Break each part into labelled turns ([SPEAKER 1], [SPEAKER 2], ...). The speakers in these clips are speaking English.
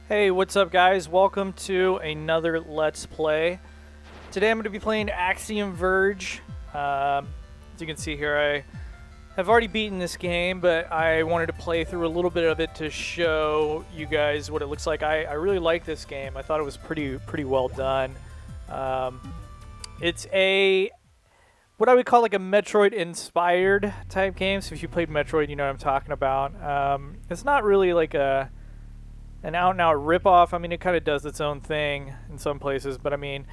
[SPEAKER 1] Hey, what's up guys? Welcome to another Let's Play. Today I'm going to be playing Axiom Verge. As you can see here, I have already beaten this game, but I wanted to play through a little bit of it to show you guys what it looks like. I really like this game. I thought it was pretty well done. It's what I would call like a Metroid-inspired type game. So if you played Metroid, you know what I'm talking about. It's not really like an out-and-out rip-off. I mean, it kind of does its own thing in some places, but I mean,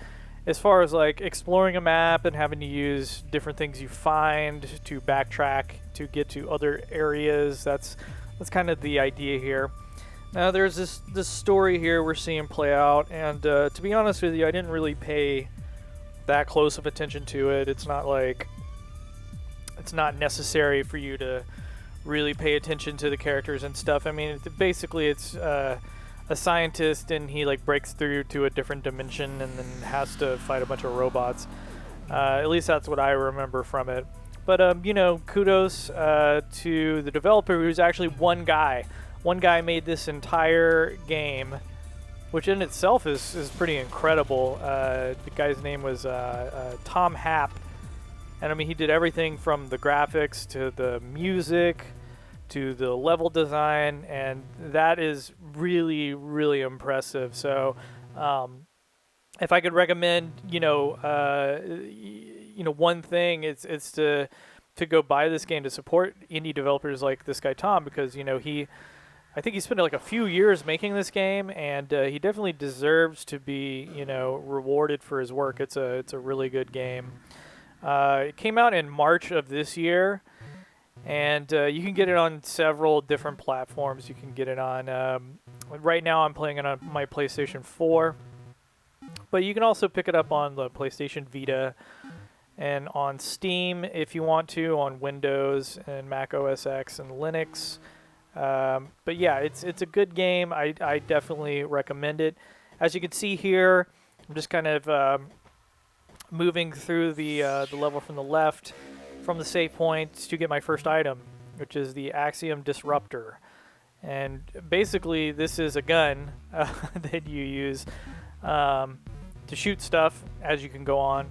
[SPEAKER 1] as far as like exploring a map and having to use different things you find to backtrack to get to other areas, that's kind of the idea here. Now there's this story here we're seeing play out, and to be honest with you, I didn't really pay that close of attention to it. It's not like it's not necessary for you to really pay attention to the characters and stuff. I mean, basically it's a scientist, and he like breaks through to a different dimension and then has to fight a bunch of robots. At least that's what I remember from it. But you know, kudos to the developer, who's actually one guy. One guy made this entire game, which in itself is pretty incredible. The guy's name was Tom Happ. And I mean, he did everything from the graphics to the music to the level design, and that is really impressive. So, if I could recommend, one thing, it's to go buy this game, to support indie developers like this guy Tom, because I think he spent like a few years making this game, and he definitely deserves to be rewarded for his work. It's a really good game. It came out in March of this year, and you can get it on several different platforms. You can get it on, right now I'm playing it on my PlayStation 4, but you can also pick it up on the PlayStation Vita and on Steam if you want to, on Windows and Mac OSX and Linux. But yeah, it's a good game. I definitely recommend it. As you can see here, I'm just kind of moving through the level from the left, from the save points, to get my first item, which is the Axiom Disruptor. And basically, this is a gun that you use to shoot stuff as you can go on.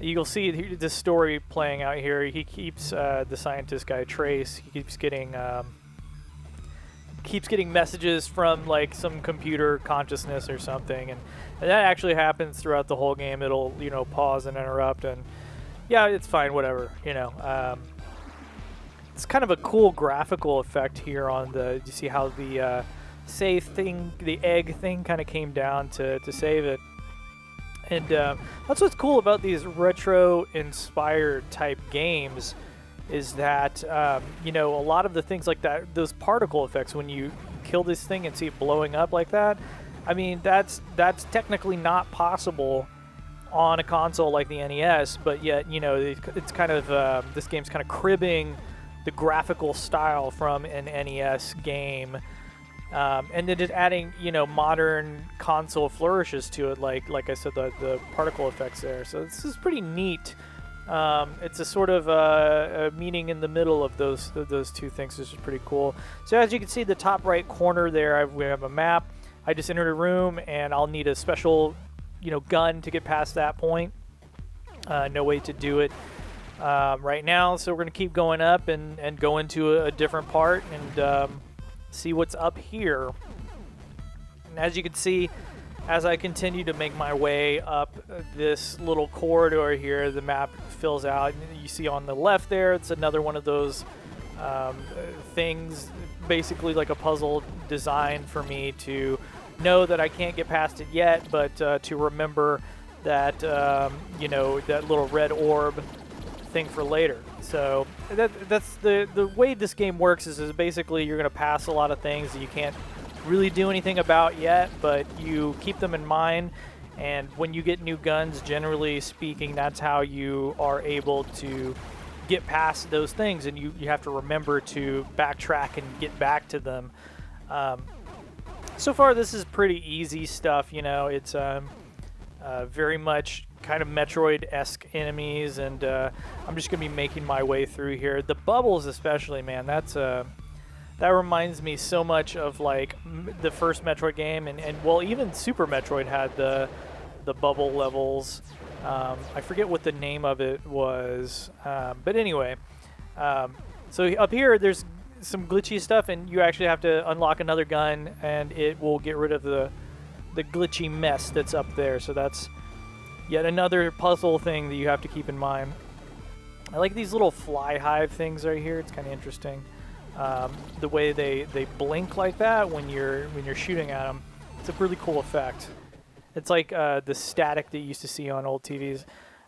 [SPEAKER 1] You'll see this story playing out here. He keeps the scientist guy Trace. He keeps getting messages from like some computer consciousness or something, and that actually happens throughout the whole game. It'll pause and interrupt, and yeah, it's fine, whatever. It's kind of a cool graphical effect here on the. You see how the save thing, the egg thing, kind of came down to save it, and that's what's cool about these retro-inspired type games. Is that a lot of the things like that, those particle effects, when you kill this thing and see it blowing up like that, I mean, that's technically not possible on a console like the NES, but yet it's kind of this game's kind of cribbing the graphical style from an NES game, and then just adding modern console flourishes to it, like I said, the particle effects there. So this is pretty neat. It's a sort of a meeting in the middle of those two things, which is pretty cool. So as you can see, the top right corner there, we have a map. I just entered a room, and I'll need a special, gun to get past that point. No way to do it right now, so we're going to keep going up and go into a different part and see what's up here. And as you can see, as I continue to make my way up this little corridor here, the map fills out. You see on the left there, it's another one of those things, basically like a puzzle designed for me to know that I can't get past it yet, but to remember that, that little red orb thing for later. So that's the way this game works is basically you're going to pass a lot of things that you can't really do anything about yet, but you keep them in mind, and when you get new guns, generally speaking, that's how you are able to get past those things, and you have to remember to backtrack and get back to them. So far this is pretty easy stuff. It's very much kind of Metroid-esque enemies, and I'm just gonna be making my way through here. The bubbles especially, man, that's that reminds me so much of like the first Metroid game, and well, even Super Metroid had the bubble levels. I forget what the name of it was, but anyway. So up here, there's some glitchy stuff, and you actually have to unlock another gun, and it will get rid of the glitchy mess that's up there. So that's yet another puzzle thing that you have to keep in mind. I like these little fly hive things right here. It's kind of interesting. The way they blink like that when you're shooting at them. It's a really cool effect. It's like the static that you used to see on old TVs.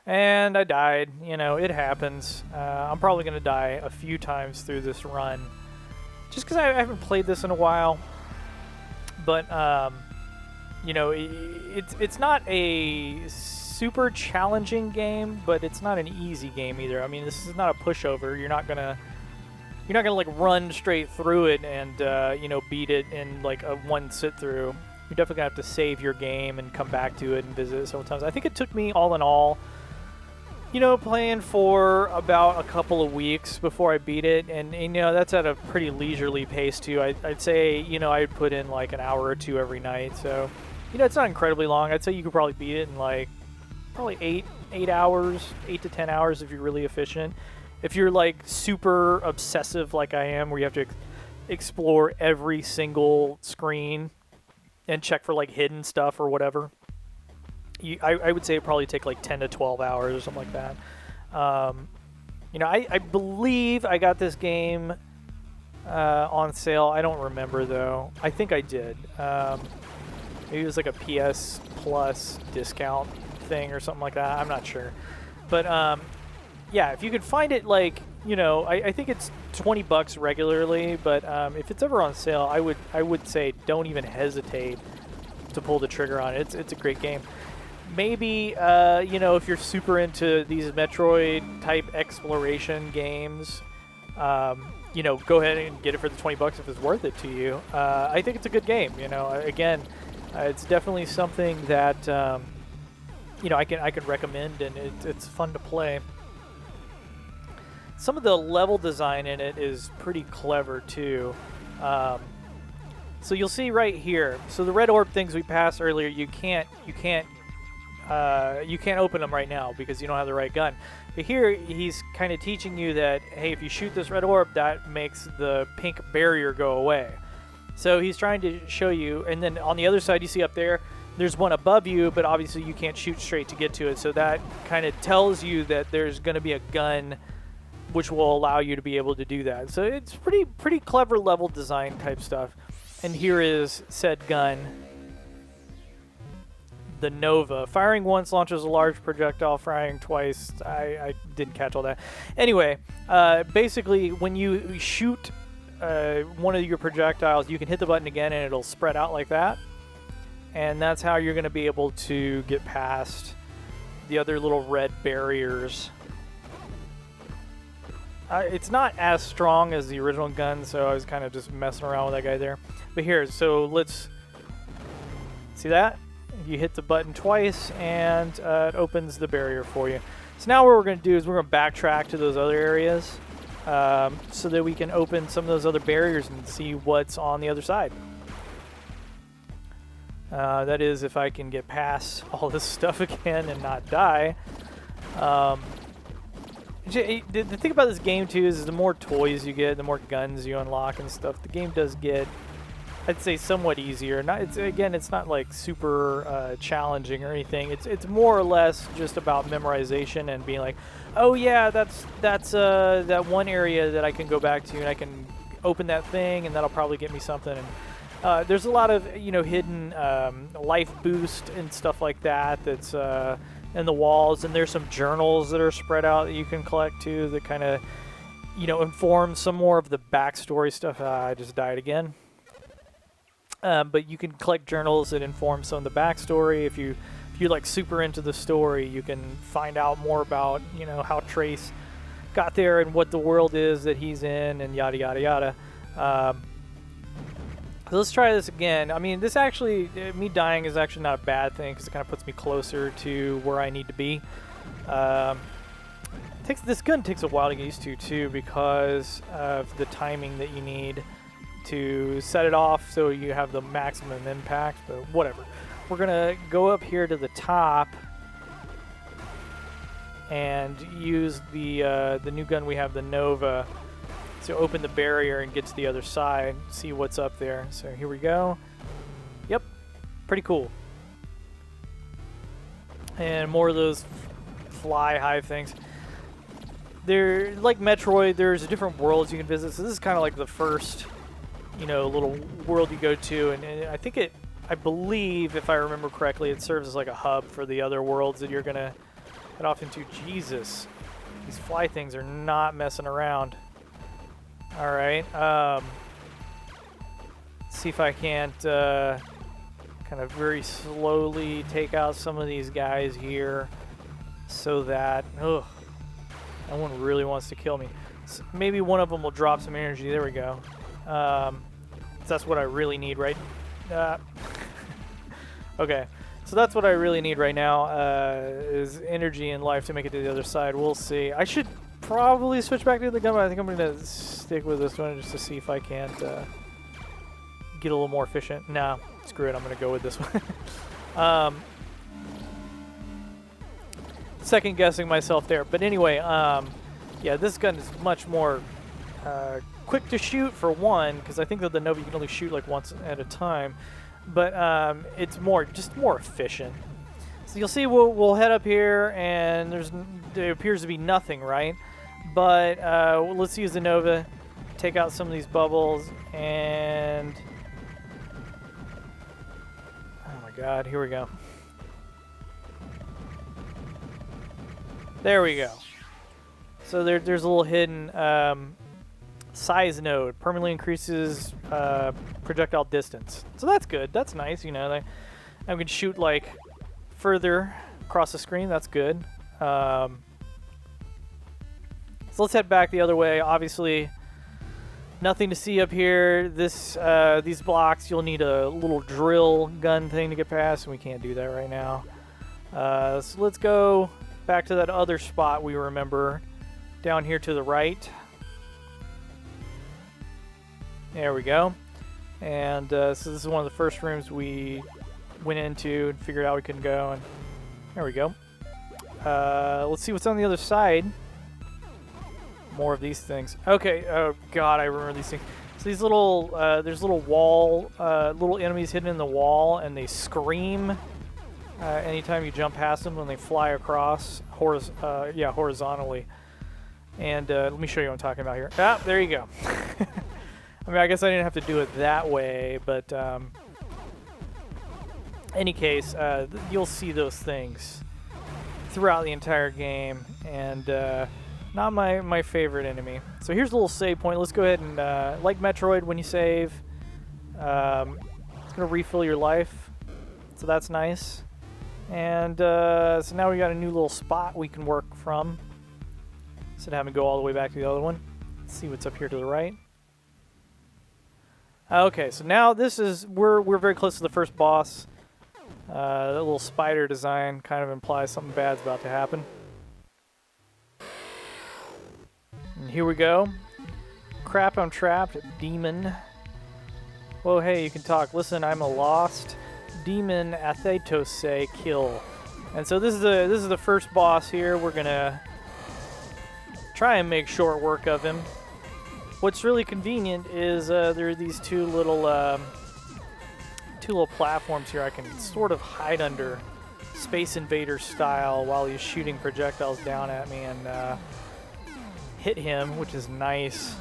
[SPEAKER 1] And I died. You know, it happens. I'm probably going to die a few times through this run. Just because I haven't played this in a while. But, you know, it's not a super challenging game, but it's not an easy game either. I mean, this is not a pushover. You're not gonna like run straight through it and you know, beat it in like a one sit through. You're definitely gonna have to save your game and come back to it and visit it several times. I think it took me all in all, you know, playing for about a couple of weeks before I beat it, and you know, that's at a pretty leisurely pace too. I'd say, you know, I'd put in like an hour or two every night, so you know, it's not incredibly long. I'd say you could probably beat it in like probably 8 hours, 8 to 10 hours if you're really efficient. If you're like super obsessive like I am, where you have to explore every single screen and check for like hidden stuff or whatever, I would say it probably take like 10 to 12 hours or something like that. You know, I believe I got this game on sale. I don't remember though. I think I did. Maybe it was like a PS Plus discount thing or something like that. I'm not sure. But yeah, if you could find it, like, you know, I think it's $20 regularly, but if it's ever on sale, I would say don't even hesitate to pull the trigger on it. It's a great game. Maybe you know, if you're super into these Metroid type exploration games, you know, go ahead and get it for the $20 if it's worth it to you. I think it's a good game. You know, again, it's definitely something that you know, I can recommend, and it's fun to play. Some of the level design in it is pretty clever too. So you'll see right here. So the red orb things we passed earlier, you can't open them right now because you don't have the right gun. But here he's kind of teaching you that, hey, if you shoot this red orb, that makes the pink barrier go away. So he's trying to show you, and then on the other side you see up there, there's one above you, but obviously you can't shoot straight to get to it. So that kind of tells you that there's going to be a gun which will allow you to be able to do that. So it's pretty clever level design type stuff. And here is said gun, the Nova. Firing once launches a large projectile, firing twice. I didn't catch all that. Anyway, basically when you shoot one of your projectiles, you can hit the button again and it'll spread out like that. And that's how you're going to be able to get past the other little red barriers. It's not as strong as the original gun, so I was kind of just messing around with that guy there. But here, so let's see that? You hit the button twice, and it opens the barrier for you. So now what we're going to do is we're going to backtrack to those other areas so that we can open some of those other barriers and see what's on the other side. That is, if I can get past all this stuff again and not die. The thing about this game too is the more toys you get, the more guns you unlock and stuff, the game does get, I'd say, somewhat easier. It's not like super challenging or anything. It's more or less just about memorization and being like, oh yeah, that's that one area that I can go back to and I can open that thing and that'll probably get me something. And there's a lot of, you know, hidden life boost and stuff like that that's in the walls, and there's some journals that are spread out that you can collect too that kind of, you know, inform some more of the backstory stuff. I just died again. But you can collect journals that inform some of the backstory. If you're like super into the story, you can find out more about, you know, how Trace got there and what the world is that he's in and yada yada yada. So let's try this again. I mean, this actually, me dying is actually not a bad thing because it kind of puts me closer to where I need to be. This gun takes a while to get used to too because of the timing that you need. to set it off so you have the maximum impact, but whatever. We're gonna go up here to the top and use the new gun we have, the Nova, to open the barrier and get to the other side, see what's up there. So here we go. Yep, pretty cool. And more of those fly high things. They're like Metroid, there's different worlds you can visit, so this is kind of like the first, you know, little world you go to, and I believe, if I remember correctly, it serves as like a hub for the other worlds that you're gonna head off into. Jesus, these fly things are not messing around. All right, see if I can't kind of very slowly take out some of these guys here, so that no one really wants to kill me. So maybe one of them will drop some energy. There we go. That's what I really need, right? Okay, so that's what I really need right now, is energy and life to make it to the other side. We'll see. I should probably switch back to the gun, but I think I'm going to stick with this one just to see if I can't get a little more efficient. Nah, screw it. I'm going to go with this one. Second guessing myself there. But anyway, yeah, this gun is much more quick to shoot for one, because I think that the Nova you can only shoot like once at a time. But it's just more efficient. So you'll see we'll head up here, and there appears to be nothing, right? But let's use the Nova, take out some of these bubbles, and oh my God, here we go. There we go. So there's a little hidden size node, permanently increases projectile distance. So that's good. That's nice. You know, I can shoot like further across the screen. That's good. So let's head back the other way. Obviously, nothing to see up here. These blocks, you'll need a little drill gun thing to get past, and we can't do that right now. So let's go back to that other spot we remember down here to the right. There we go. And so this is one of the first rooms we went into and figured out we couldn't go. And there we go. Let's see what's on the other side. More of these things. Okay. Oh God, I remember these things. So these little, there's little little enemies hidden in the wall, and they scream anytime you jump past them when they fly across horizontally. And let me show you what I'm talking about here. Ah, there you go. I mean, I guess I didn't have to do it that way, but any case, you'll see those things throughout the entire game, and not my favorite enemy. So here's a little save point. Let's go ahead and, like Metroid, when you save, it's going to refill your life, so that's nice. And so now we got a new little spot we can work from, instead of having to go all the way back to the other one. Let's see what's up here to the right. Okay, so now we're very close to the first boss. That little spider design kind of implies something bad's about to happen. And here we go. Crap, I'm trapped. Demon. Whoa, hey, you can talk. Listen, I'm a lost demon. Athetose kill. And so this is the first boss here. We're gonna try and make short work of him. What's really convenient is there are these two little platforms here I can sort of hide under, Space Invader style, while he's shooting projectiles down at me and hit him, which is nice.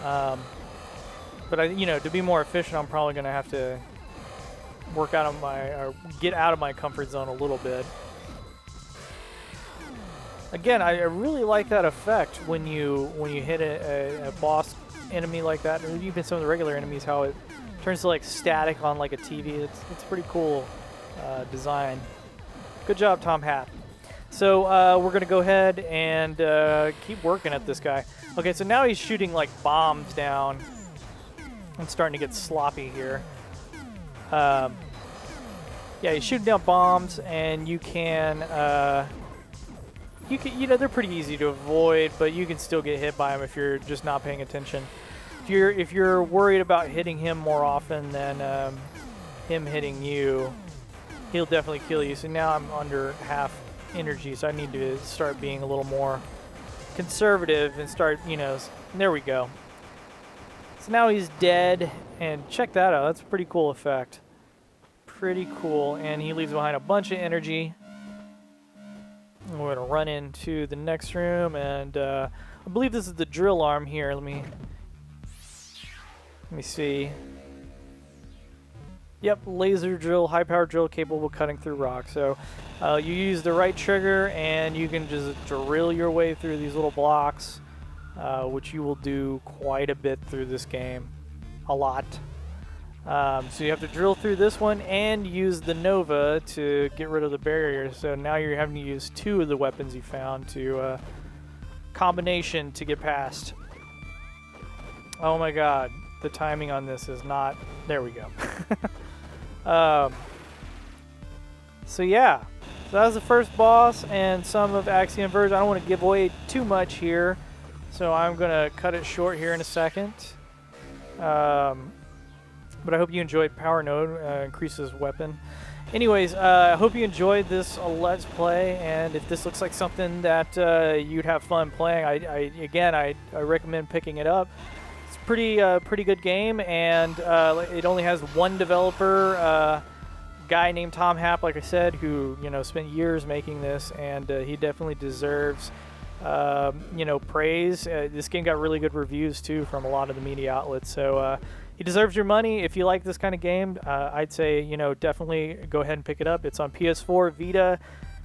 [SPEAKER 1] But to be more efficient, I'm probably going to have to work out of get out of my comfort zone a little bit. Again, I really like that effect when you hit a boss enemy like that, or even some of the regular enemies, how it turns to like static on like a TV. It's pretty cool design. Good job, Tom Hat. So we're gonna go ahead and keep working at this guy. Okay, so now he's shooting like bombs down. I'm starting to get sloppy here. Yeah, he's shooting down bombs, and you can, they're pretty easy to avoid, but you can still get hit by them if you're just not paying attention. if you're worried about hitting him more often than him hitting you, he'll definitely kill you. So now I'm under half energy, so I need to start being a little more conservative and start, you know, there we go. So now he's dead, and check that out. That's a pretty cool effect. Pretty cool, and he leaves behind a bunch of energy. We're going to run into the next room, and I believe this is the drill arm here. Let me see. Yep, laser drill, high-powered drill capable of cutting through rock. So you use the right trigger, and you can just drill your way through these little blocks, which you will do quite a bit through this game. A lot. So you have to drill through this one and use the Nova to get rid of the barrier. So now you're having to use 2 of the weapons you found to combination to get past. Oh my god, the timing on this is not... There we go. So yeah, so that was the first boss and some of Axiom Verge. I don't want to give away too much here, so I'm going to cut it short here in a second. But I hope you enjoyed Power Node, increases weapon. Anyways, I hope you enjoyed this Let's Play, and if this looks like something that you'd have fun playing, I recommend picking it up. It's pretty good game, and it only has one developer, guy named Tom Happ, like I said, who spent years making this, and he definitely deserves praise. This game got really good reviews too from a lot of the media outlets, so he deserves your money. If you like this kind of game, I'd say definitely go ahead and pick it up. It's on PS4, Vita,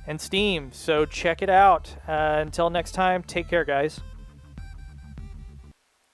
[SPEAKER 1] and Steam, so check it out. Until next time, take care, guys.